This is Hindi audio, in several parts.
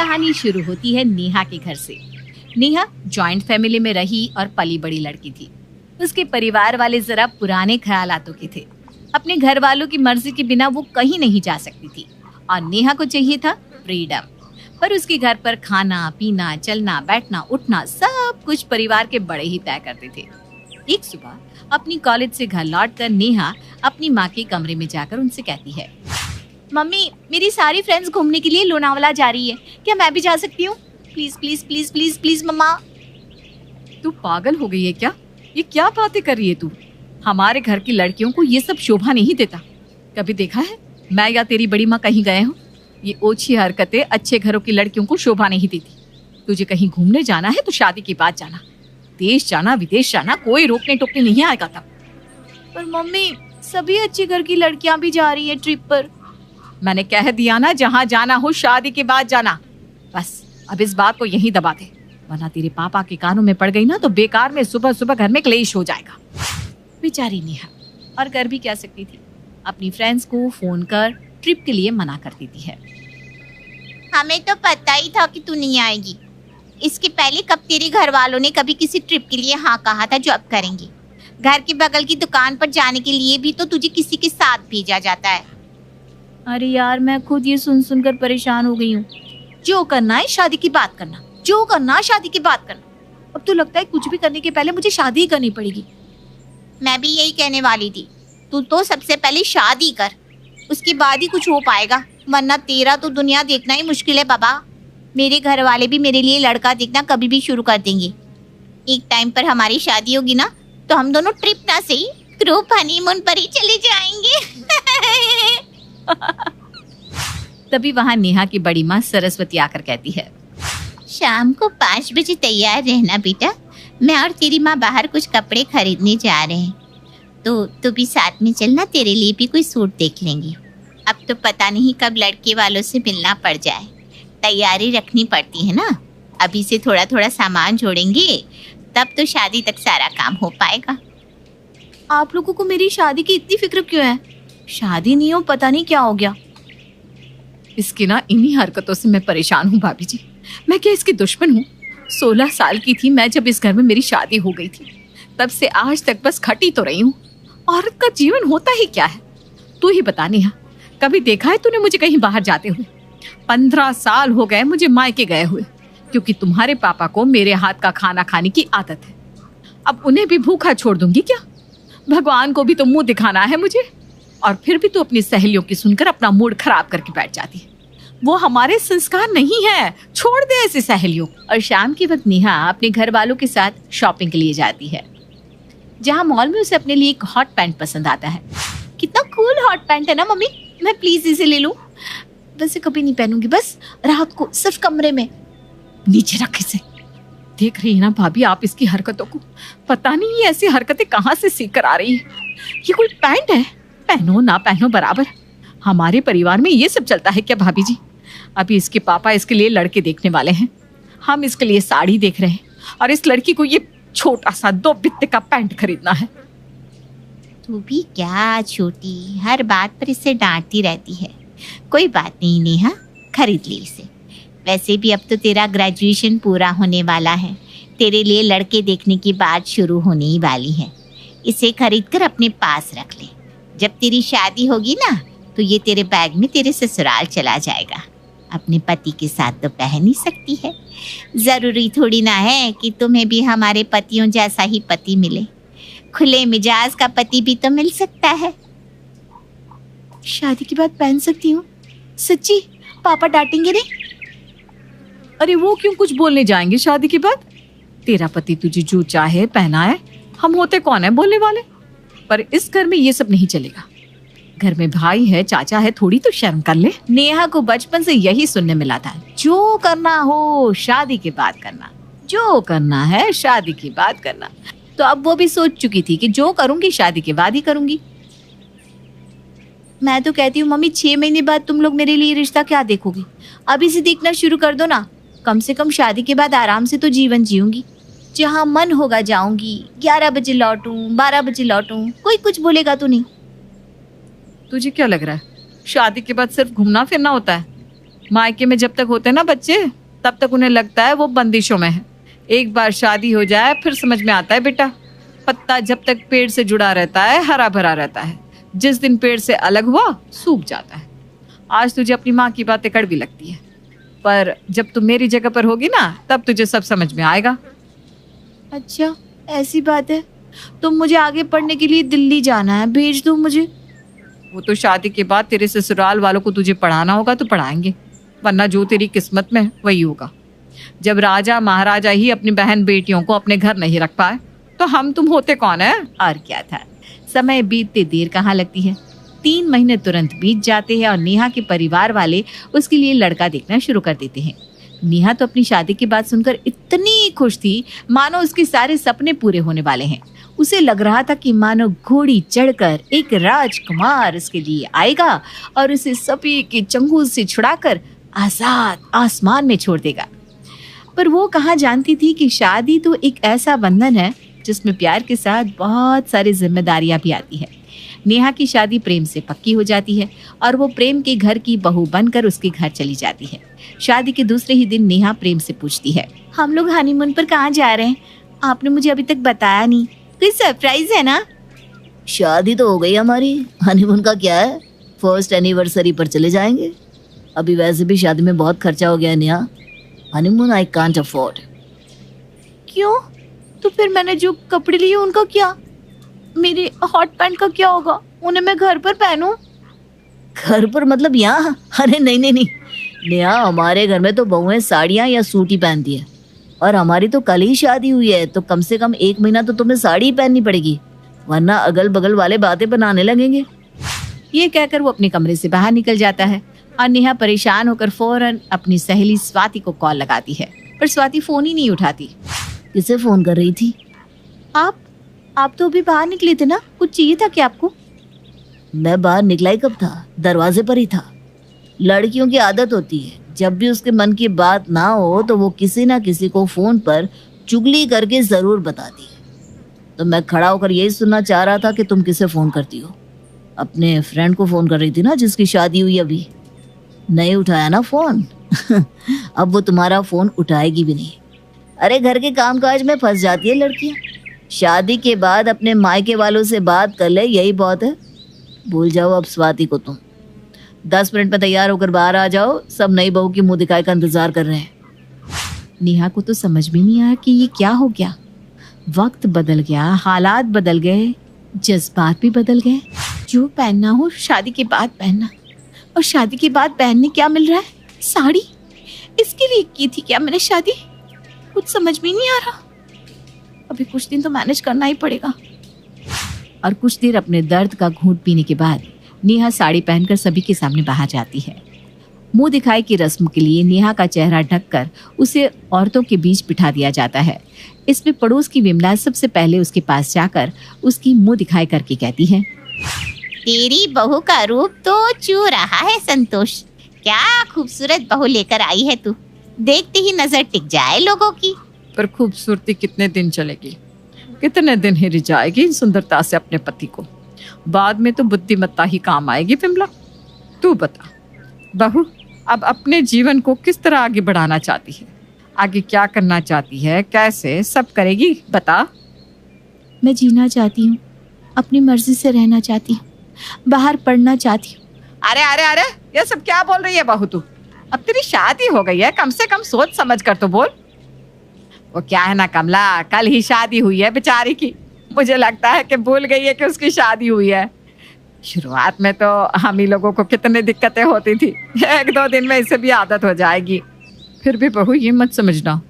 कहानी शुरू होती है नेहा के घर से। नेहा जॉइंट फैमिली में रही और पली बड़ी लड़की थी। उसके परिवार वाले जरा पुराने ख्यालातों के थे। अपने घर वालों की मर्जी के बिना वो कहीं नहीं जा सकती थी और नेहा को चाहिए था फ्रीडम। पर उसके घर पर खाना पीना, चलना बैठना, उठना सब कुछ परिवार के बड़े ही तय करते थे। एक सुबह अपनी कॉलेज से घर लौटकर नेहा अपनी माँ के कमरे में जाकर उनसे कहती है, मम्मी मेरी सारी फ्रेंड्स घूमने के लिए लोनावाला जा रही है, क्या मैं भी जा सकती हूँ? Please please please please please मम्मा। तू पागल हो गई है क्या? ये क्या बातें कर रही है तू? हमारे घर की लड़कियों को ये सब शोभा नहीं देता। कभी देखा है मैं या तेरी बड़ी माँ कहीं गए हो? ये ओछी हरकतें अच्छे घरों की लड़कियों को शोभा नहीं देती। तुझे कहीं घूमने जाना है तो शादी के बाद जाना। देश जाना विदेश जाना कोई रोकने टोकने नहीं आएगा तब। पर मम्मी सभी अच्छे घर की लड़कियां भी जा रही है ट्रिप पर। मैंने कह दिया ना, जहाँ जाना हो शादी के बाद जाना। बस अब इस बात को यहीं दबा दे, वरना तेरे पापा के कानों में पड़ गई ना तो बेकार में सुबह सुबह घर में क्लेश हो जाएगा। बेचारी नेहा, और कर भी क्या सकती थी, अपनी फ्रेंड्स को फोन कर ट्रिप के लिए मना कर देती है। हमें तो पता ही था कि तू नहीं आएगी। इसके पहले कब तेरे घर वालों ने कभी किसी ट्रिप के लिए हाँ कहा था जो अब करेंगे? घर के बगल की दुकान पर जाने के लिए भी तो तुझे किसी के साथ भेजा जाता है। अरे यार, मैं खुद ये सुन सुनकर परेशान हो गई हूँ। जो करना है शादी की बात करना, जो करना है शादी की बात करना। अब तो लगता है कुछ भी करने के पहले मुझे शादी ही करनी पड़ेगी। मैं भी यही कहने वाली थी, तू तो सबसे पहले शादी कर, उसके बाद ही कुछ हो पाएगा, वरना तेरा तो दुनिया देखना ही मुश्किल है बाबा। मेरे घर वाले भी मेरे लिए लड़का देखना कभी भी शुरू कर देंगे। एक टाइम पर हमारी शादी होगी ना तो हम दोनों ट्रिप ना सही ग्रुप हनीमून पर ही चले जाएंगे। तभी वहाँ नेहा की बड़ी माँ सरस्वती आकर कहती है, शाम को 5 बजे तैयार रहना बेटा, मैं और तेरी माँ बाहर कुछ कपड़े खरीदने जा रहे हैं, तो तू भी साथ में चलना, तेरे लिए भी कोई सूट देख लेंगे। अब तो पता नहीं कब लड़के वालों से मिलना पड़ जाए, तैयारी रखनी पड़ती है ना। अभी से थोड़ा थोड़ा सामान जोड़ेंगे तब तो शादी तक सारा काम हो पाएगा। आप लोगों को मेरी शादी की इतनी फिक्र क्यों है? शादी नहीं हो, पता नहीं क्या हो गया। इसकी ना इन्हीं हरकतों से मैं परेशान हूँ भाभी जी। मैं क्या इसकी दुश्मन हूँ? 16 साल की थी मैं जब इस घर में मेरी शादी हो गई थी, तब से आज तक बस खटी तो रही हूँ। औरत का जीवन होता ही क्या है? तू ही बता नेहा, कभी देखा है तूने मुझे कहीं बाहर जाते हुए? 15 साल हो गए मुझे मायके गए हुए, क्योंकि तुम्हारे पापा को मेरे हाथ का खाना खाने की आदत है। अब उन्हें भी भूखा छोड़ दूंगी क्या? भगवान को भी तो मुंह दिखाना है मुझे। और फिर भी तू अपनी सहेलियों की सुनकर अपना मूड खराब करके बैठ जाती है। वो हमारे संस्कार नहीं है, छोड़ दे ऐसी सहेलियों। और शाम के वक्त नेहा अपने घर वालों के साथ शॉपिंग के लिए जाती है, जहाँ मॉल में उसे अपने लिए एक हॉट पैंट पसंद आता है। कितना कूल हॉट पैंट है ना मम्मी, मैं प्लीज इसे ले लूं। वैसे कभी नहीं पहनूंगी, बस रात को सिर्फ कमरे में। नीचे रख इसे। देख रही है ना भाभी आप इसकी हरकतों को? पता नहीं ये ऐसी हरकतें कहाँ से सीख कर आ रही है। ये कोई पैंट है? पहनो ना पहनो बराबर। हमारे परिवार में ये सब चलता है क्या भाभी जी? अभी इसके पापा इसके लिए लड़के देखने वाले हैं, हम इसके लिए साड़ी देख रहे हैं, और इस लड़की को ये छोटा सा 2 बित्ते का पैंट खरीदना है। तू भी क्या छोटी, हर बात पर इसे डांटती रहती है। कोई बात नहीं नेहा, खरीद ली इसे। वैसे भी अब तो तेरा ग्रेजुएशन पूरा होने वाला है, तेरे लिए लड़के देखने की बात शुरू होने ही वाली है। इसे खरीद कर अपने पास रख ले। जब तेरी शादी होगी ना तो ये तेरे बैग में तेरे ससुराल चला जाएगा। अपने पति के साथ तो पहन ही सकती है, जरूरी थोड़ी ना है कि तुम्हें भी हमारे पतियों जैसा ही पति मिले। खुले मिजाज का पति भी तो मिल सकता है। शादी के बाद पहन सकती हूँ? सच्ची? पापा डांटेंगे नहीं? अरे वो क्यों कुछ बोलने जाएंगे शादी के बाद? तेरा पति तुझे जो चाहे पहनाए, हम होते कौन है बोलने वाले? पर इस घर में ये सब नहीं चलेगा। घर में भाई है, चाचा है, थोड़ी तो शर्म कर ले। नेहा को बचपन से यही सुनने मिला था, जो करना हो शादी के बाद करना, जो करना है शादी के बाद करना। तो अब वो भी सोच चुकी थी कि जो करूंगी शादी के बाद ही करूंगी। मैं तो कहती हूँ मम्मी, 6 महीने बाद तुम लोग मेरे लिए रिश्ता क्या देखोगी? अभी से देखना शुरू कर दो ना। कम से कम शादी के बाद आराम से तो जीवन जीऊंगी। जहाँ मन होगा जाऊंगी, 11 बजे लौटूं, 12 बजे लौटूं, कोई कुछ बोलेगा तो नहीं। तुझे क्या लग रहा है शादी के बाद सिर्फ घूमना फिरना होता है? मायके में जब तक होते ना बच्चे, तब तक उन्हें लगता है वो बंदिशों में है। एक बार शादी हो जाए फिर समझ में आता है बेटा, पत्ता जब तक पेड़ से जुड़ा रहता है हरा भरा रहता है, जिस दिन पेड़ से अलग हुआ सूख जाता है। आज तुझे अपनी माँ की बातें कड़वी लगती है, पर जब तुम मेरी जगह पर होगी ना तब तुझे सब समझ में आएगा। अच्छा ऐसी बात है, तो मुझे आगे पढ़ने के लिए दिल्ली जाना है, भेज दो मुझे। वो तो शादी के बाद तेरे ससुराल वालों को तुझे पढ़ाना होगा तो पढ़ाएंगे, वरना जो तेरी किस्मत में वही होगा। जब राजा महाराजा ही अपनी बहन बेटियों को अपने घर नहीं रख पाए तो हम तुम होते कौन है। और क्या था, समय बीतते देर कहाँ लगती है। 3 महीने तुरंत बीत जाते हैं और नेहा के परिवार वाले उसके लिए लड़का देखना शुरू कर देते हैं। नेहा तो अपनी शादी की बात सुनकर इतनी खुश थी मानो उसके सारे सपने पूरे होने वाले हैं। उसे लग रहा था कि मानो घोड़ी चढ़कर एक राजकुमार उसके लिए आएगा और उसे सभी के चंगुल से छुड़ाकर आजाद आसमान में छोड़ देगा। पर वो कहाँ जानती थी कि शादी तो एक ऐसा बंधन है जिसमें प्यार के साथ बहुत सारी जिम्मेदारियां भी आती है। नेहा की शादी प्रेम से पक्की हो जाती है और वो प्रेम के घर की बहू बनकर उसके घर चली जाती है। शादी के दूसरे ही दिन नेहा प्रेम से पूछती है, हम लोग हनीमून पर कहाँ जा रहे हैं? आपने मुझे अभी तक बताया नहीं, कोई सरप्राइज है ना? शादी तो हो गई हमारी, हनीमून का क्या है, फर्स्ट एनिवर्सरी पर चले जाएंगे। अभी वैसे भी शादी में बहुत खर्चा हो गया है Neha, honeymoon I can't afford. क्यों? तो फिर मैंने जो कपड़े लिए उनका क्या? मेरे हॉट पैंट का क्या होगा? उन्हें मैं घर पर पहनूं? घर पर मतलब यहाँ? अरे नहीं नहीं नहीं नेहा, हमारे घर में तो बहुएं साड़ियाँ या सूट ही पहनती है, और हमारी तो कल ही शादी हुई है, तो कम से कम 1 महीना तो तुम्हें साड़ी ही पहननी पड़ेगी, वरना अगल बगल वाले बातें बनाने लगेंगे। ये कहकर वो अपने कमरे से बाहर निकल जाता है और नेहा परेशान होकर फौरन अपनी सहेली स्वाति को कॉल लगाती है, पर स्वाति फोन ही नहीं उठाती। किसे फोन कर रही थी? आप तो अभी बाहर निकले थे ना, कुछ चाहिए था क्या आपको? मैं बाहर निकला ही कब था, दरवाजे पर ही था। लड़कियों की आदत होती है, जब भी उसके मन की बात ना हो तो वो किसी ना किसी को फोन पर चुगली करके जरूर बताती है। तो मैं खड़ा होकर यही सुनना चाह रहा था कि तुम किसे फोन करती हो। अपने फ्रेंड को फोन कर रही थी ना, जिसकी शादी हुई अभी। नहीं उठाया ना फोन अब वो तुम्हारा फोन उठाएगी भी नहीं। अरे घर के कामकाज में फंस जाती है लड़कियां। शादी के बाद अपने मायके वालों से बात कर ले, यही बहुत है। भूल जाओ अब स्वाति को तुम। 10 मिनट में तैयार होकर बाहर आ जाओ, सब नई बहू की मुंह दिखाई का इंतजार कर रहे हैं। नेहा को तो समझ में नहीं आया कि ये क्या हो गया। वक्त बदल गया, हालात बदल गए, जज्बात भी बदल गए। जो पहनना हो शादी के बाद पहनना, और शादी के बाद पहनने क्या मिल रहा है? साड़ी। इसके लिए की थी क्या मैंने शादी? कुछ समझ में नहीं आ रहा। अभी कुछ दिन तो मैनेज करना ही पड़ेगा। और कुछ देर अपने दर्द का घूंट पीने के बाद नेहा साड़ी पहनकर सभी के सामने बाहर जाती है। मुंह दिखाई की रस्म के लिए नेहा का चेहरा ढककर उसे औरतों के बीच बिठा दिया जाता है। इसमें पड़ोस की विमला सबसे पहले उसके पास जाकर उसकी मुंह दिखाई करके कहती है, तेरी बहू का रूप तो चू रहा है संतोष। क्या खूबसूरत बहू लेकर आई है तू, देखते ही नजर टिक जाए लोगों की। पर खूबसूरती कितने दिन चलेगी, कितने दिन ही रिझाएगी इन सुंदरता से अपने पति को। बाद में तो बुद्धिमत्ता ही काम आएगी। विमला तू बता, बहू अब अपने जीवन को किस तरह आगे बढ़ाना चाहती है? आगे क्या करना चाहती है, कैसे सब करेगी, बता। मैं जीना चाहती हूँ, अपनी मर्जी से रहना चाहती हूँ, बाहर पढ़ना चाहती हूँ। अरे अरे अरे, ये सब क्या बोल रही है बहू तू? अब तेरी शादी हो गई है, कम से कम सोच समझ कर तो बोल। वो क्या है ना कमला, कल ही शादी हुई है बेचारी की। मुझे लगता है कि भूल गई है कि उसकी शादी हुई है। शुरुआत में तो हम ही लोगों को कितनी दिक्कतें होती थी, 1-2 दिन में इसे भी आदत हो जाएगी। फिर भी बहू ये मत समझना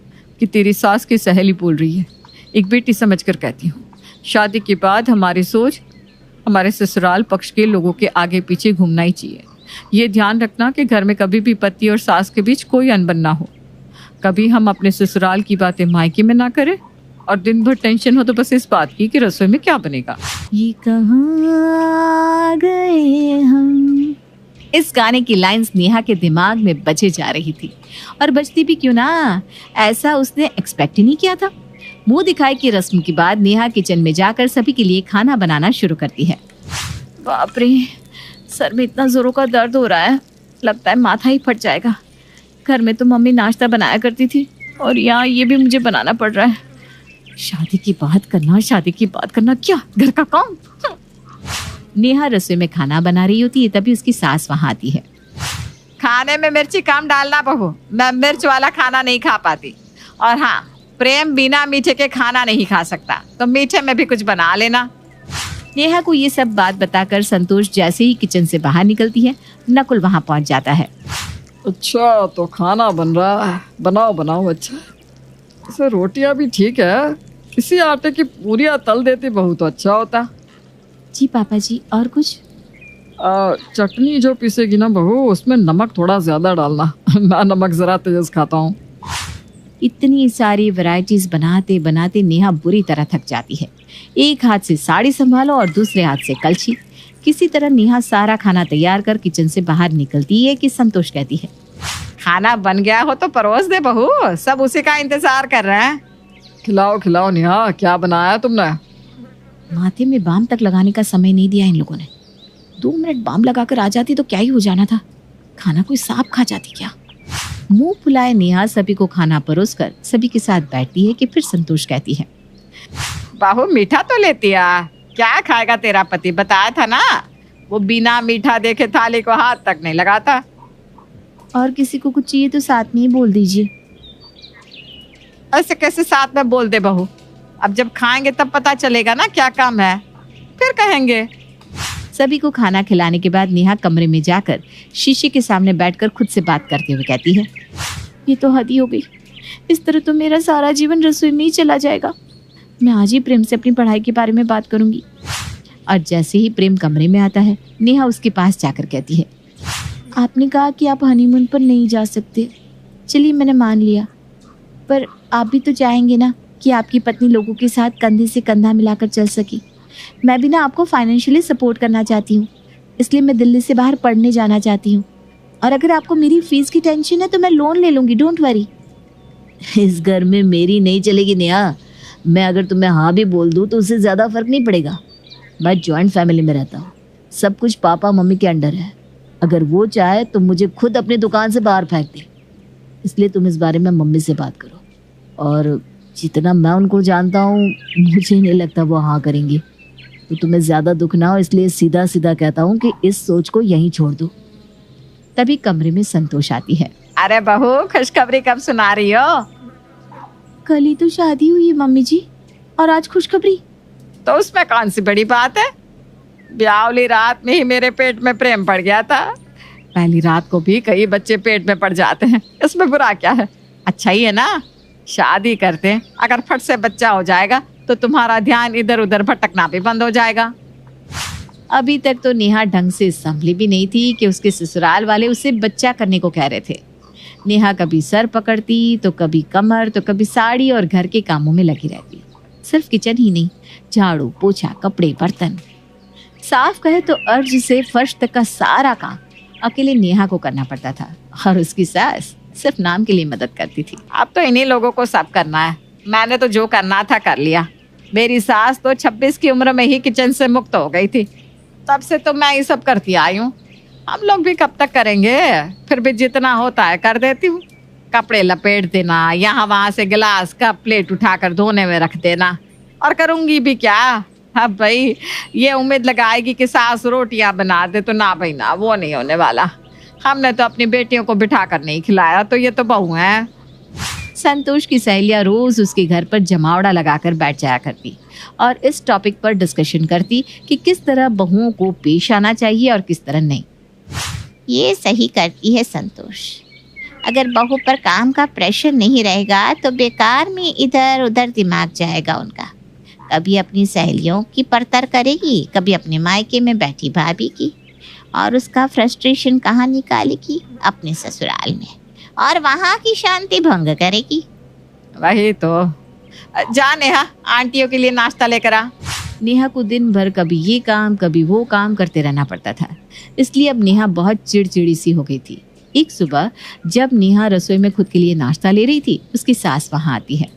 कि तेरी सास की सहेली बोल रही है। एक बेटी समझकर कहती हूँ, शादी के बाद हमारी सोच हमारे ससुराल पक्ष के लोगों के आगे पीछे घूमना ही चाहिए। ये ध्यान रखना कि घर में कभी भी पति और सास के बीच कोई अनबन ना हो। कभी हम अपने ससुराल की बातें मायके में ना करें और दिन भर टेंशन हो तो बस इस बात की कि रसोई में क्या बनेगा। ये कहाँ गए हम। इस गाने की लाइंस नेहा के दिमाग में बजे जा रही थी, और बजती भी क्यों ना, ऐसा उसने एक्सपेक्ट ही नहीं किया था। मुंह दिखाई की रस्म के बाद नेहा किचन में जाकर सभी के लिए खाना बनाना शुरू करती है। बाप रे, सर में इतना जोरों का दर्द हो रहा है, लगता है माथा ही फट जाएगा। घर में तो मम्मी नाश्ता बनाया करती थी और यहाँ ये भी मुझे बनाना पड़ रहा है। शादी की बात करना क्या घर का काम। नेहा रसोई में खाना बना रही होती है, तभी उसकी सास वहां आती है। खाने में मिर्ची कम डालना बहू, मैं मिर्च वाला खाना नहीं खा पाती। और हाँ, प्रेम बिना मीठे के खाना नहीं खा सकता, तो मीठे में भी कुछ बना लेना। नेहा को ये सब बात बताकर संतोष जैसे ही किचन से बाहर निकलती है, नकुल वहां पहुंच जाता है। अच्छा, तो खाना बन रहा है, बनाओ बनाओ। अच्छा, इसे रोटियां भी ठीक है, इसी आटे की पूरियां तल देती बहू तो अच्छा होता। जी पापा जी, और कुछ? चटनी जो पीसेगी ना बहू, उसमें नमक थोड़ा ज्यादा डालना। मैं नमक जरा तेज खाता हूँ। इतनी सारी वैरायटीज बनाते बनाते नेहा बुरी तरह थक जाती है। एक हाथ से साड़ी संभालो और दूसरे हाथ से कलछी। किसी तरह नेहा सारा खाना तैयार कर किचन से बाहर निकलती है कि संतोष कहती है, खाना बन गया हो तो परोस दे बहू, सब उसी का इंतजार कर रहे हैं। खिलाओ खिलाओ नेहा, क्या बनाया तुमने? माथे में बाम तक लगाने का समय नहीं दिया इन लोगों ने। 2 मिनट बाम लगाकर आ जाती तो क्या ही हो जाना था। खाना कोई सांप खा जाती क्या? मुंह फुलाए नेहा सभी को खाना परोसकर सभी के साथ बैठती है कि फिर संतोष कहती है, बहू मीठा तो लेती आ, क्या खाएगा तेरा पति? बताया था ना, वो बिना मीठा देखे थाली को हाथ तक नहीं लगाता। और किसी को कुछ चाहिए तो साथ में ही बोल दीजिए। ऐसे कैसे साथ में बोल दे बहू? अब जब खाएंगे तब पता चलेगा ना क्या काम है, फिर कहेंगे। सभी को खाना खिलाने के बाद नेहा कमरे में जाकर शीशे के सामने बैठकर खुद से बात करते हुए कहती है, ये तो हद ही हो गई। इस तरह तो मेरा सारा जीवन रसोई में ही चला जाएगा। मैं आज ही प्रेम से अपनी पढ़ाई के बारे में बात करूंगी। और जैसे ही प्रेम कमरे में आता है, नेहा उसके पास जाकर कहती है, आपने कहा कि आप हनीमून पर नहीं जा सकते। चलिए, मैंने मान लिया, पर आप भी तो चाहेंगे ना कि आपकी पत्नी लोगों के साथ कंधे से कंधा मिलाकर चल सके। मैं भी ना आपको फाइनेंशियली सपोर्ट करना चाहती हूँ, इसलिए मैं दिल्ली से बाहर पढ़ने जाना चाहती हूँ। और अगर आपको मेरी फीस की टेंशन है तो मैं लोन ले लूँगी, डोंट वरी। इस घर में मेरी नहीं चलेगी नेहा। मैं अगर तुम्हें हाँ भी बोल दूँ तो उससे ज़्यादा फर्क नहीं पड़ेगा। मैं जॉइंट फैमिली में रहता हूँ, सब कुछ पापा मम्मी के अंडर है। अगर वो चाहे तो मुझे खुद अपनी दुकान से बाहर फेंक दे। इसलिए तुम इस बारे में मम्मी से बात करो। और जितना मैं उनको जानता हूँ, मुझे नहीं लगता वो हाँ करेंगी। तो तुम्हें ज़्यादा दुख ना हो, इसलिए सीधा सीधा कहता हूँ कि इस सोच को यहीं छोड़ दो। तभी कमरे में संतोष आती है। अरे बहू, खुशखबरी कब सुना रही हो? कल ही तो शादी हुई है मम्मी जी, और आज खुशखबरी। तो उसमें कौन सी बड़ी बात है? ब्यावली रात में ही मेरे पेट में प्रेम पड़ गया था। पहली रात को भी कई बच्चे पेट में पड़ जाते हैं, इसमें बुरा क्या है? अच्छा ही है ना, शादी करते हैं। अगर फट से बच्चा हो जाएगा तो तुम्हारा ध्यान इधर उधर भटकना भी बंद हो जाएगा। अभी तक तो नेहा ढंग से संभली भी नहीं थी कि उसके ससुराल वाले उसे बच्चा करने को कह रहे थे। नेहा कभी सर पकड़ती तो कभी कमर तो कभी साड़ी और घर के कामों में लगी रहती। सिर्फ किचन ही नहीं, झाड़ू पोछा कपड़े बर्तन, साफ कहे तो अर्ज से फर्श तक का सारा काम अकेले नेहा को करना पड़ता था। और उसकी सास सिर्फ नाम के लिए मदद करती थी। अब तो इन्हीं लोगों को सब करना है। मैंने तो जो करना था कर लिया। मेरी सास तो 26 की उम्र में ही किचन से मुक्त हो गई थी, तब से तो मैं ये सब करती आई हूँ। हम लोग भी कब तक करेंगे? फिर भी जितना होता है कर देती हूँ। कपड़े लपेट देना, यहाँ वहाँ से गिलास कप प्लेट उठाकर धोने में रख देना, और करूँगी भी क्या? अब भाई ये उम्मीद लगाएगी कि सास रोटियां बना दे, तो ना भाई ना, वो नहीं होने वाला। हमने तो अपनी बेटियों को बिठा कर नहीं खिलाया, तो ये तो बहू है। संतोष की सहेलियां रोज उसके घर पर जमावड़ा लगाकर बैठ जाया करती और इस टॉपिक पर डिस्कशन करती कि किस तरह बहुओं को पेश आना चाहिए और किस तरह नहीं। ये सही करती है संतोष। अगर बहू पर काम का प्रेशर नहीं रहेगा तो बेकार में इधर उधर दिमाग जाएगा उनका। कभी अपनी सहेलियों की परतर करेगी, कभी अपने मायके में बैठी भाभी की, और उसका फ्रस्ट्रेशन कहाँ निकालेगी? अपने ससुराल में, और वहाँ की शांति भंग करेगी। वही तो। जा नेहा, आंटियों के लिए नाश्ता लेकर आ। नेहा को दिन भर कभी ये काम कभी वो काम करते रहना पड़ता था, इसलिए अब नेहा बहुत चिड़चिड़ी सी हो गई थी। एक सुबह जब नेहा रसोई में खुद के लिए नाश्ता ले रही थी, उसकी सास वहाँ आती है।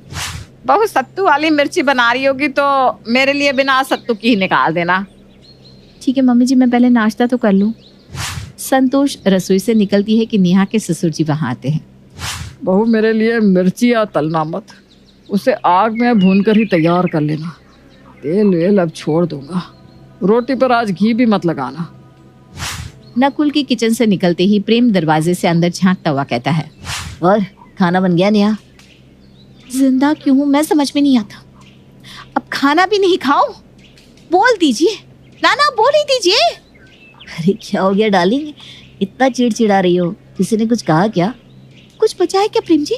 बहू, सत्तू वाली मिर्ची बना रही होगी तो मेरे लिए बिना सत्तू की ही निकाल देना। ठीक है मम्मी जी, मैं पहले नाश्ता तो कर लूँ। संतोष रसोई से निकलती है कि नेहा के ससुर जी वहां आते हैं। बहू मेरे लिए मिर्ची या तलना मत, उसे आग में भून कर ही तैयार कर लेना। तेल वेल अब छोड़ दूंगा। रोटी पर आज घी भी मत लगाना। नकुल की किचन से निकलते ही प्रेम दरवाजे से अंदर झांकता हुआ कहता है, और खाना बन गया नेहा? जिंदा क्यों हूं मैं समझ में नहीं आता। अब खाना भी नहीं खाओ? बोल दीजिए नाना, बोल ही दीजिए। अरे क्या हो गया डार्लिंग, इतना चिड़चिड़ा रही हो? किसी ने कुछ कहा क्या? कुछ बचा है क्या प्रेम जी?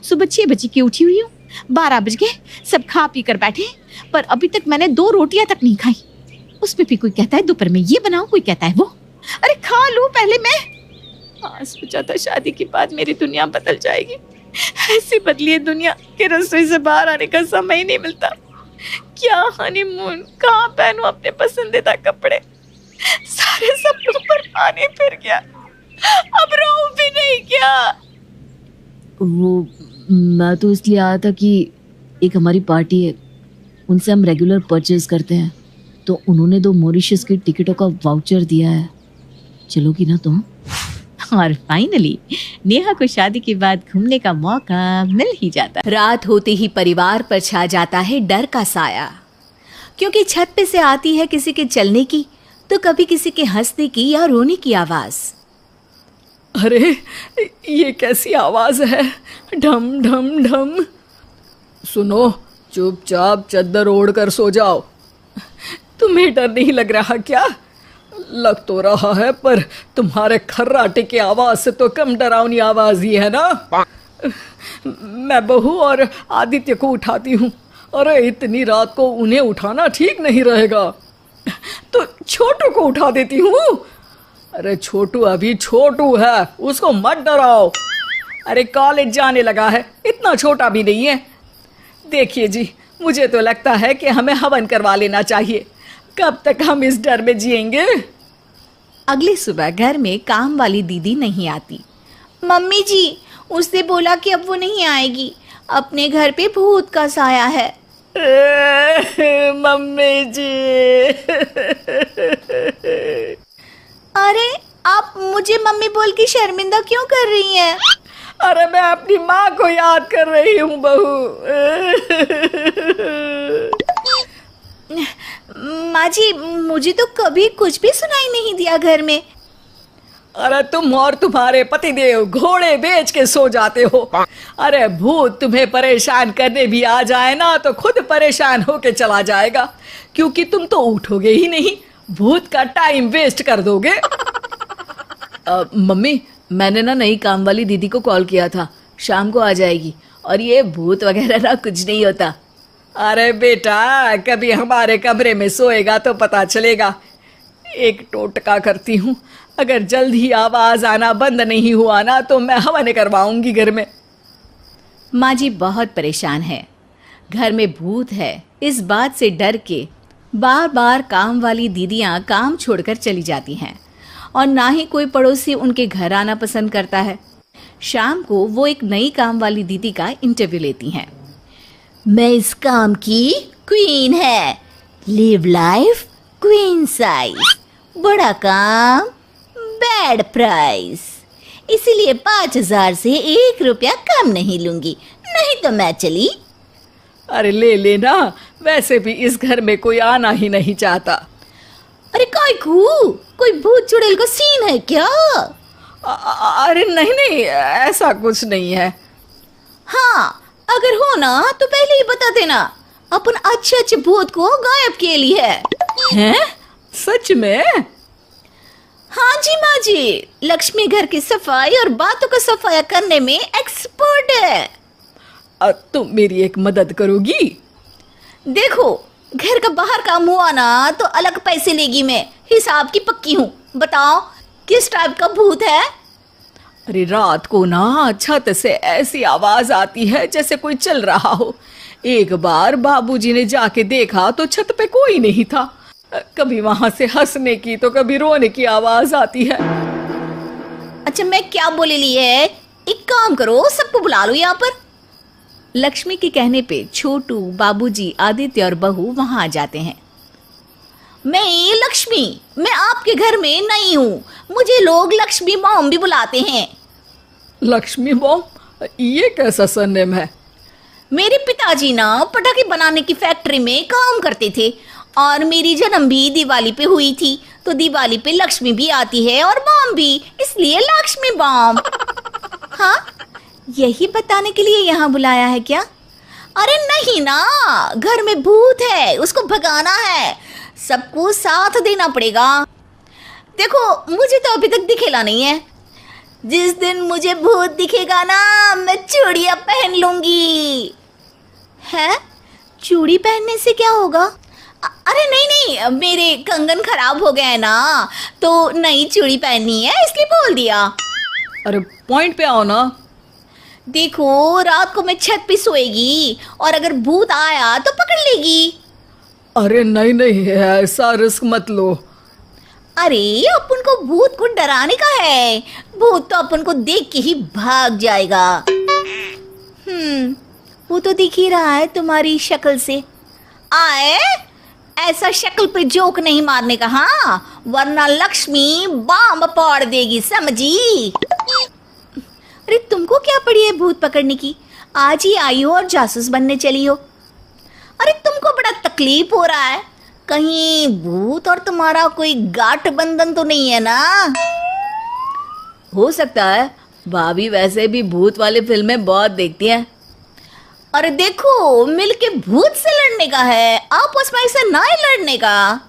सुबह 6 बजे की उठी हुई हूँ, 12 बज गए, सब खा पी कर बैठे, पर अभी तक मैंने 2 रोटियां तक नहीं खाई। उसमें भी कोई कहता है दोपहर में ये बनाओ, कोई कहता है वो। अरे खा लूं पहले मैं। हाँ, सोचा था शादी के बाद मेरी दुनिया बदल जाएगी। ऐसी बदली है दुनिया कि रसोई से बाहर आने का समय ही नहीं मिलता। क्या हनीमून, कहाँ पहनूं अपने पसंदीदा कपड़े? सारे सपनों पर पानी फिर गया, अब रहूं भी नहीं क्या? वो मैं तो इसलिए आया था कि एक हमारी पार्टी है, उनसे हम रेगुलर परचेज करते हैं, तो उन्होंने 2 मॉरिशस की टिकटों का वाउचर दिया है। चलोगी ना तुम? और फाइनली नेहा को शादी के बाद घूमने का मौका मिल ही जाता। रात होते ही परिवार पर छा जाता है डर का साया, क्योंकि छत पे से आती है किसी के चलने की तो कभी किसी के हंसने की या रोने की आवाज। अरे ये कैसी आवाज है? ढम ढम ढम। सुनो, चुपचाप चद्दर ओढ़ कर सो जाओ। तुम्हें डर नहीं लग रहा क्या? लग तो रहा है, पर तुम्हारे खर्राटे की आवाज से तो कम डरावनी आवाज ही है ना। मैं बहू और आदित्य को उठाती हूँ। अरे इतनी रात को उन्हें उठाना ठीक नहीं रहेगा, तो छोटू को उठा देती हूँ। अरे छोटू अभी छोटू है, उसको मत डराओ। अरे कॉलेज जाने लगा है, इतना छोटा भी नहीं है। देखिए जी, मुझे तो लगता है कि हमें हवन करवा लेना चाहिए। कब तक हम इस डर में जिएंगे? अगली सुबह घर में काम वाली दीदी नहीं आती। मम्मी जी, उसने बोला कि अब वो नहीं आएगी, अपने घर पे भूत का साया है। मम्मी जी। अरे आप मुझे मम्मी बोल के शर्मिंदा क्यों कर रही हैं? अरे मैं अपनी माँ को याद कर रही हूँ बहू। माँ जी, मुझे तो कभी कुछ भी सुनाई नहीं दिया घर में। अरे तुम और तुम्हारे पतिदेव घोड़े बेच के सो जाते हो। अरे भूत तुम्हें परेशान करने भी आ जाए ना तो खुद परेशान होके चला जाएगा, क्योंकि तुम तो उठोगे ही नहीं, भूत का टाइम वेस्ट कर दोगे। मम्मी, मैंने ना नई काम वाली दीदी को कॉल किया था, शाम को आ जाएगी, और ये भूत वगैरह ना कुछ नहीं होता। अरे बेटा, कभी हमारे कमरे में सोएगा तो पता चलेगा। एक टोटका करती हूँ, अगर जल्द ही आवाज आना बंद नहीं हुआ ना तो मैं हवन करवाऊंगी घर में। माँ जी बहुत परेशान है, घर में भूत है इस बात से डर के बार बार काम वाली दीदियाँ काम छोड़कर चली जाती हैं, और ना ही कोई पड़ोसी उनके घर आना पसंद करता है। शाम को वो एक नई काम वाली दीदी का इंटरव्यू लेती हैं। मैं इस काम की क्वीन है, लिव लाइफ क्वीन साइज, बड़ा काम बैड प्राइस, इसीलिए 5,000 से 1 रुपया कम नहीं लूंगी, नहीं तो मैं चली। अरे ले लेना, वैसे भी इस घर में कोई आना ही नहीं चाहता। अरे कोई भूत चुड़ैल का सीन है क्या? अरे नहीं नहीं, ऐसा कुछ नहीं है। हाँ, अगर हो ना तो पहले ही बता देना, अपन अच्छे अच्छे भूत को गायब किए लिए है। हैं? सच में? हाँ जी माँ जी, लक्ष्मी घर की सफाई और बातों का सफाया करने में एक्सपर्ट है। तुम मेरी एक मदद करोगी? देखो, घर का बाहर काम हुआ ना तो अलग पैसे लेगी, मैं हिसाब की पक्की हूँ। बताओ किस टाइप का भूत है? अरे रात को ना छत से ऐसी आवाज आती है जैसे कोई चल रहा हो। एक बार बाबूजी ने जाके देखा तो छत पे कोई नहीं था। कभी वहां से हंसने की तो कभी रोने की आवाज आती है। अच्छा, मैं क्या बोले ली है, एक काम करो, सबको बुला लो यहाँ पर। लक्ष्मी के कहने पे छोटू, बाबूजी, आदित्य और बहू वहां आ जाते हैं। मैं लक्ष्मी, मैं आपके घर में नई हूँ, मुझे लोग लक्ष्मी मॉम भी बुलाते हैं। लक्ष्मी बॉम, ये कैसा सरनेम है? मेरे पिताजी ना पटाखे बनाने की फैक्ट्री में काम करते थे और मेरी जन्म भी दिवाली पे हुई थी, तो दिवाली पे लक्ष्मी भी आती है और बॉम भी, इसलिए लक्ष्मी बॉम। हाँ, यही बताने के लिए यहाँ बुलाया है क्या? अरे नहीं ना, घर में भूत है, उसको भगाना है, सबको साथ देना पड़ेगा। देखो, मुझे तो अभी तक दिखेला नहीं है, जिस दिन मुझे भूत दिखेगा ना, मैं चूड़ियां पहन लूंगी। है? चूड़ी पहनने से क्या होगा? अरे नहीं नहीं, मेरे कंगन खराब हो गए हैं ना, तो नई चूड़ी पहननी है, इसलिए बोल दिया। अरे पॉइंट पे आओ ना। देखो, रात को मैं छत पे सोएगी और अगर भूत आया तो पकड़ लेगी। अरे नहीं नहीं, ऐसा रिस्क मत लो। अरे अपन को भूत को डराने का है, भूत तो अपन को देख के ही भाग जाएगा। वो तो दिख ही रहा है तुम्हारी शक्ल से। आए, ऐसा शक्ल पे जोक नहीं मारने का, हाँ, वरना लक्ष्मी बॉम्ब फोड़ देगी, समझी? अरे तुमको क्या पड़ी है भूत पकड़ने की? आज ही आई हो और जासूस बनने चली हो। अरे तुमको बड़ा तकलीफ हो रहा है, कहीं भूत और तुम्हारा कोई गांठ बंधन तो नहीं है ना? हो सकता है, भाभी वैसे भी भूत वाली फिल्में बहुत देखती हैं। अरे देखो, मिलके भूत से लड़ने का है, आपस में ऐसा ना ही लड़ने का।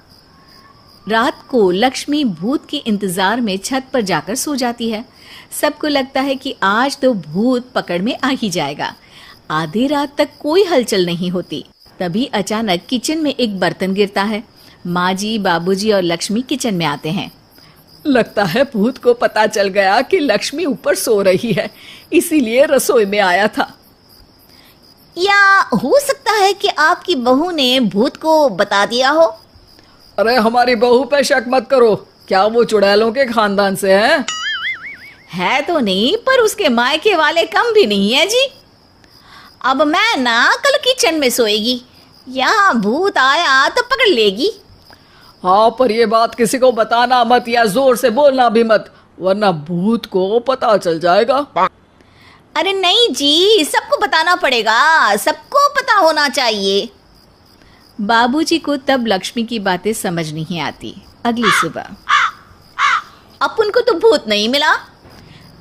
रात को लक्ष्मी भूत के इंतजार में छत पर जाकर सो जाती है। सबको लगता है कि आज तो भूत पकड़ में आ ही जाएगा। आधी रात तक कोई हलचल नहीं होती, तभी अचानक किचन में एक बर्तन गिरता है। माँ जी, बाबूजी और लक्ष्मी किचन में आते हैं। लगता है भूत को पता चल गया कि लक्ष्मी ऊपर सो रही है, इसीलिए रसोई में आया था। या हो सकता है कि आपकी बहू ने भूत को बता दिया हो। अरे हमारी बहू पे शक मत करो, क्या वो चुड़ैलों के खानदान से है? है तो नहीं, पर उसके मायके वाले कम भी नहीं है जी। अब मैं ना कल किचन में सोएगी, यहाँ भूत आया तो पकड़ लेगी। हाँ, पर ये बात किसी को बताना मत या जोर से बोलना भी मत, वरना भूत को पता चल जाएगा। अरे नहीं जी, सबको बताना पड़ेगा, सबको पता होना चाहिए। बाबूजी को तब लक्ष्मी की बातें समझ नहीं आती। अगली सुबह अपन को तो भूत नहीं मिला,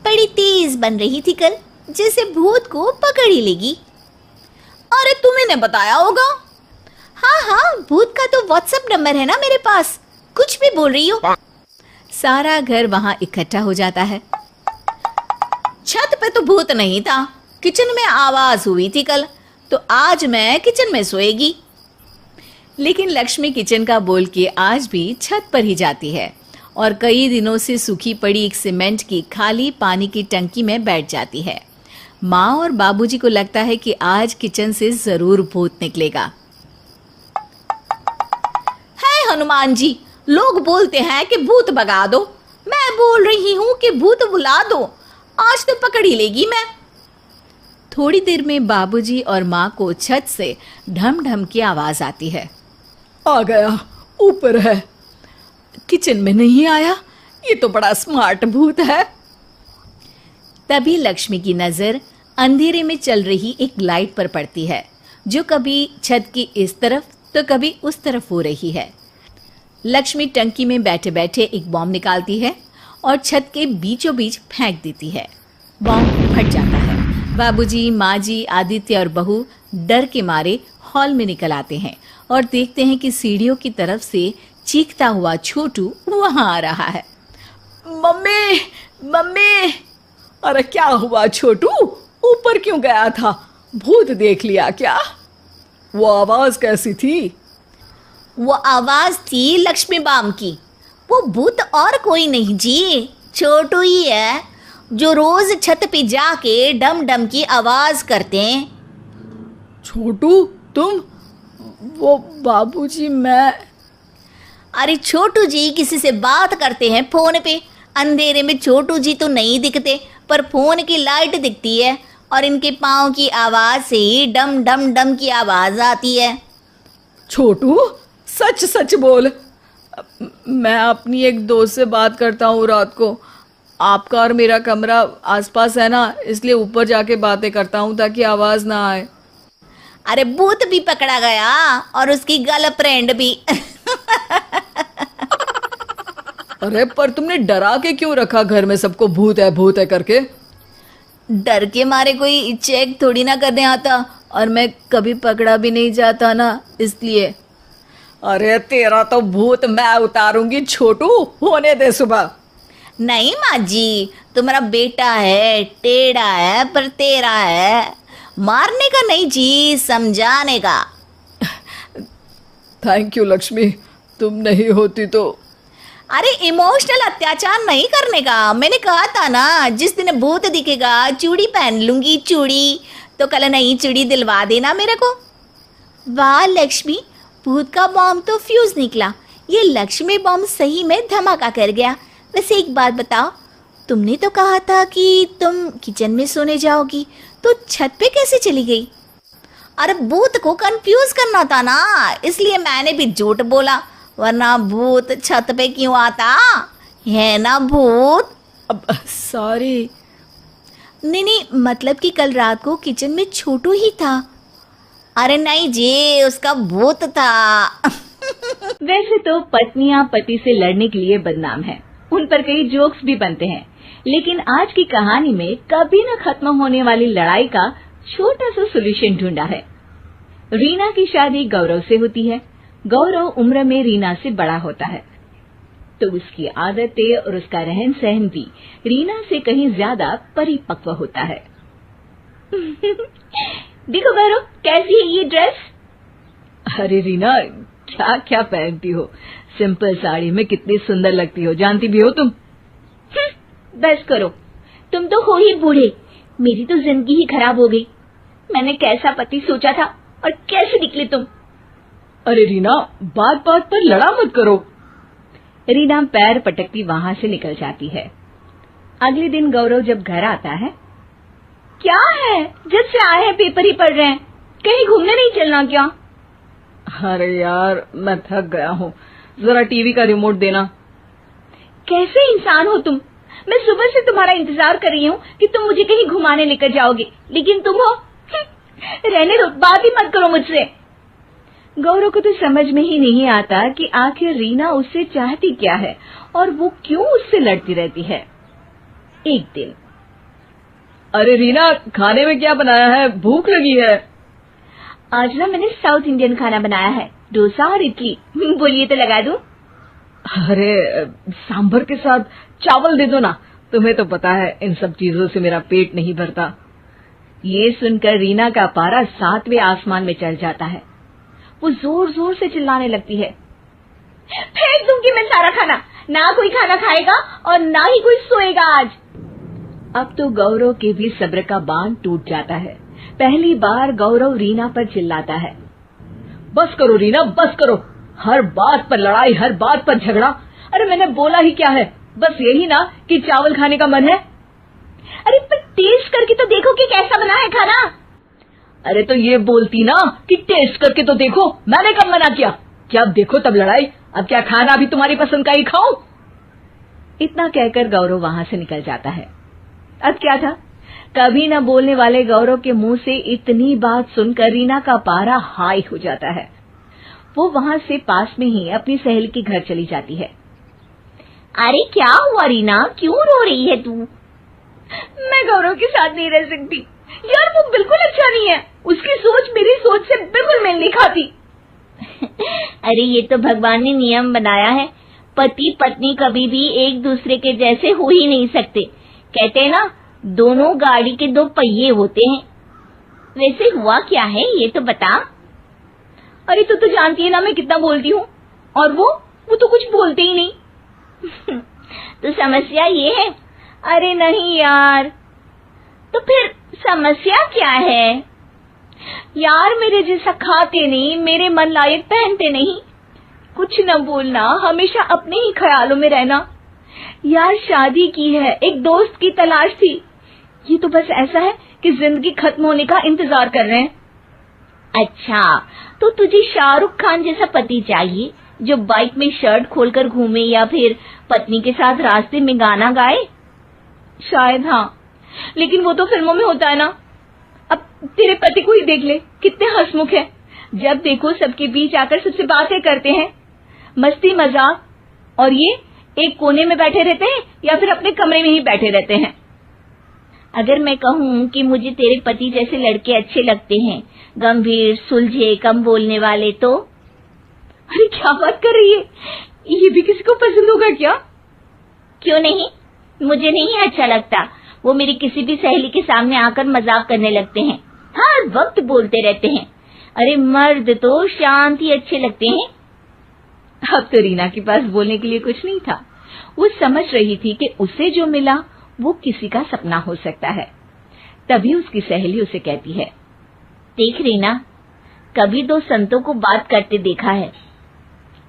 बड़ी तेज बन रही थी कल, जैसे भूत को पकड़ ही लेगी। अरे तुम्हें बताया होगा। हाँ हाँ, भूत का तो व्हाट्सएप नंबर है ना मेरे पास, कुछ भी बोल रही हो। सारा घर वहां इकट्ठा हो जाता है। छत पे तो भूत नहीं था, किचन में आवाज हुई थी कल, तो आज मैं किचन में सोएगी। लेकिन लक्ष्मी किचन का बोल के आज भी छत पर ही जाती है और कई दिनों से सूखी पड़ी एक सीमेंट की खाली पानी की टंकी में बैठ जाती है। माँ और बाबूजी को लगता है कि आज किचन से जरूर भूत निकलेगा। है हनुमान जी, लोग बोलते हैं कि भूत भगा दो, मैं बोल रही हूँ कि भूत बुला दो, आज तो पकड़ ही लेगी मैं। थोड़ी देर में बाबूजी और माँ को छत से ढम ढम की आवाज आती है। आ गया, ऊपर है। किचन में नहीं आया, ये तो बड़ा स्मार्ट भूत है। तभी लक्ष्मी की नजर अंधेरे में चल रही एक लाइट पर पड़ती है, जो कभी छत की इस तरफ तो कभी उस तरफ हो रही है। लक्ष्मी टंकी में बैठे बैठे एक बॉम्ब निकालती है और छत के बीचों बीच फेंक देती है। बॉम्ब फट जाता है। बाबूजी, माँ जी, आदित्य और बहू डर के मारे हॉल में निकल आते हैं और देखते हैं कि सीढ़ियों की तरफ से चीखता हुआ छोटू वहां आ रहा है। Mummy, mummy! अरे क्या हुआ छोटू, ऊपर क्यों गया था? भूत देख लिया क्या? वो आवाज कैसी थी? वो आवाज थी लक्ष्मी बाम की। वो भूत और कोई नहीं जी, छोटू ही है, जो रोज छत पे जाके डम डम की आवाज करते हैं। छोटू तुम? वो बाबूजी, मैं। अरे छोटू जी किसी से बात करते हैं फोन पे, अंधेरे में छोटू जी तो नहीं दिखते, पर फोन की लाइट दिखती है और इनके पाँव की आवाज से ही डम डम डम की आवाज आती है। छोटू सच सच बोल, मैं अपनी एक दोस्त से बात करता हूँ रात को। आपका और मेरा कमरा आसपास है ना, इसलिए ऊपर जाके बातें करता हूँ ताकि आवाज़ ना आए। अरे भूत भी पकड़ा गया और उसकी गर्लफ्रेंड भी। अरे पर तुमने डरा के क्यों रखा घर में सबको भूत है करके? डर के मारे कोई चेक थोड़ी ना करने आता, और मैं कभी पकड़ा भी नहीं जाता ना, इसलिए। अरे तेरा तो भूत मैं उतारूंगी छोटू, होने दे सुबह। नहीं माँ जी, तुम्हारा बेटा है, टेढ़ा है पर तेरा है, मारने का नहीं जी, समझाने का। थैंक यू लक्ष्मी, तुम नहीं होती तो। अरे इमोशनल अत्याचार नहीं करने का, मैंने कहा था ना, जिस दिन भूत दिखेगा चूड़ी पहन लूंगी, चूड़ी तो कल नई चूड़ी दिलवा देना मेरे को। वाह लक्ष्मी, भूत का बॉम्ब तो फ्यूज निकला, ये लक्ष्मी बॉम्ब सही में धमाका कर गया। वैसे एक बात बताओ, तुमने तो कहा था कि तुम किचन में सोने जाओगी, तो छत पे कैसे चली गई? अरे भूत को कंफ्यूज करना था ना, इसलिए मैंने भी झूठ बोला, वरना भूत छत पे क्यों आता है ना भूत। अब सॉरी। नहीं, मतलब कि कल रात को किचन में छोटू ही था। अरे नहीं जी, उसका भूत था। वैसे तो पत्नियां पति से लड़ने के लिए बदनाम हैं, उन पर कई जोक्स भी बनते हैं, लेकिन आज की कहानी में कभी न खत्म होने वाली लड़ाई का छोटा सा सॉल्यूशन ढूंढा है। रीना की शादी गौरव से होती है। गौरव उम्र में रीना से बड़ा होता है, तो उसकी आदतें और उसका रहन सहन भी रीना से कहीं ज्यादा परिपक्व होता है। देखो गौरव, कैसी है ये ड्रेस? अरे रीना, क्या क्या पहनती हो, सिंपल साड़ी में कितनी सुंदर लगती हो, जानती भी हो तुम। बस करो, तुम तो हो ही बूढ़े, मेरी तो जिंदगी ही खराब हो गई। मैंने कैसा पति सोचा था और कैसे निकले तुम। अरे रीना, बात बात पर लड़ा मत करो। रीना पैर पटकती वहां से निकल जाती है। अगले दिन गौरव जब घर आता है, क्या है, जब से आए हैं पेपर ही पढ़ रहे हैं, कहीं घूमने नहीं चलना क्या? अरे यार, मैं थक गया हूँ, जरा टीवी का रिमोट देना। कैसे इंसान हो तुम, मैं सुबह से तुम्हारा इंतजार कर रही हूँ कि तुम मुझे कहीं घुमाने लेकर जाओगे, लेकिन तुम हो। रहने दो, बात ही मत करो मुझसे। गौरव को तो समझ में ही नहीं आता कि आखिर रीना उससे चाहती क्या है और वो क्यों उससे लड़ती रहती है। एक दिन, अरे रीना, खाने में क्या बनाया है, भूख लगी है। आज ना मैंने साउथ इंडियन खाना बनाया है, डोसा और इडली। बोलिए तो लगा दूं? अरे सांभर के साथ चावल दे दो ना, तुम्हें तो पता है इन सब चीजों से मेरा पेट नहीं भरता। ये सुनकर रीना का पारा 7वें आसमान में चढ़ जाता है। वो जोर जोर से चिल्लाने लगती है, फेंक दूंगी मैं सारा खाना, ना कोई खाना खाएगा और ना ही कोई सोएगा आज। अब तो गौरव के भी सब्र का बांध टूट जाता है। पहली बार गौरव रीना पर चिल्लाता है, बस करो रीना, बस करो, हर बात पर लड़ाई, हर बात पर झगड़ा। अरे मैंने बोला ही क्या है, बस यही ना कि चावल खाने का मन है। अरे पर टेस्ट करके तो देखो कि कैसा बना है खाना। अरे तो ये बोलती ना कि टेस्ट करके तो देखो, मैंने कब मना किया? क्या अब देखो तब लड़ाई, अब क्या खाना भी तुम्हारी पसंद का ही खाऊं? इतना कहकर गौरव वहां से निकल जाता है। अब क्या था, कभी न बोलने वाले गौरव के मुंह से इतनी बात सुनकर रीना का पारा हाई हो जाता है। वो वहां से पास में ही अपनी सहेली के घर चली जाती है। अरे क्या हुआ रीना, क्यों रो रही है तू? मैं गौरव के साथ नहीं रह सकती यार, वो बिल्कुल अच्छा नहीं है, उसकी सोच मेरी सोच से बिल्कुल मेल नहीं खाती। अरे ये तो भगवान ने नियम बनाया है, पति पत्नी कभी भी एक दूसरे के जैसे हो ही नहीं सकते। कहते हैं ना, दोनों गाड़ी के दो पहिए होते हैं। वैसे हुआ क्या है ये तो बता। अरे तू तो जानती है ना मैं कितना बोलती हूँ, और वो तो कुछ बोलते ही नहीं। तो समस्या ये है? अरे नहीं यार। तो फिर समस्या क्या है? यार मेरे जैसा खाते नहीं, मेरे मन लायक पहनते नहीं, कुछ न बोलना, हमेशा अपने ही ख्यालों में रहना। यार शादी की है, एक दोस्त की तलाश थी, ये तो बस ऐसा है कि जिंदगी खत्म होने का इंतजार कर रहे हैं। अच्छा, तो तुझे शाहरुख खान जैसा पति चाहिए जो बाइक में शर्ट खोलकर घूमे या फिर पत्नी के साथ रास्ते में गाना गाए? शायद हाँ, लेकिन वो तो फिल्मों में होता है ना। अब तेरे पति को ही देख ले, कितने हंसमुख है। जब देखो सबके बीच आकर सबसे बातें करते हैं, मस्ती मजाक, और ये एक कोने में बैठे रहते हैं या फिर अपने कमरे में ही बैठे रहते हैं। अगर मैं कहूँ कि मुझे तेरे पति जैसे लड़के अच्छे लगते हैं, गंभीर, सुलझे, कम बोलने वाले, तो? अरे क्या बात कर रही है, ये भी किसी को पसंद होगा क्या? क्यों नहीं, मुझे नहीं अच्छा लगता। वो मेरी किसी भी सहेली के सामने आकर मजाक करने लगते हैं, हर वक्त बोलते रहते हैं। अरे मर्द तो शांत ही अच्छे लगते हैं। अब तो रीना के पास बोलने के लिए कुछ नहीं था। वो समझ रही थी कि उसे जो मिला वो किसी का सपना हो सकता है। तभी उसकी सहेली उसे कहती है, देख रीना, कभी दो संतों को बात करते देखा है।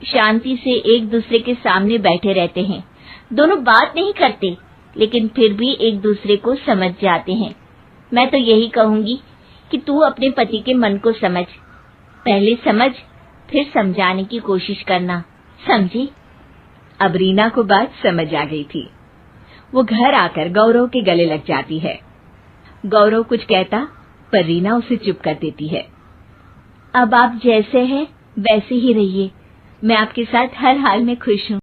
शांति से एक दूसरे के सामने बैठे रहते हैं, दोनों बात नहीं करते, लेकिन फिर भी एक दूसरे को समझ जाते हैं। मैं तो यही कहूंगी कि तू अपने पति के मन को समझ, पहले समझ फिर समझाने की कोशिश करना, समझी? अब रीना को बात समझ आ गई थी। वो घर आकर गौरव के गले लग जाती है। गौरव कुछ कहता पर रीना उसे चुप कर देती है। अब आप जैसे हैं वैसे ही रहिए, मैं आपके साथ हर हाल में खुश हूँ।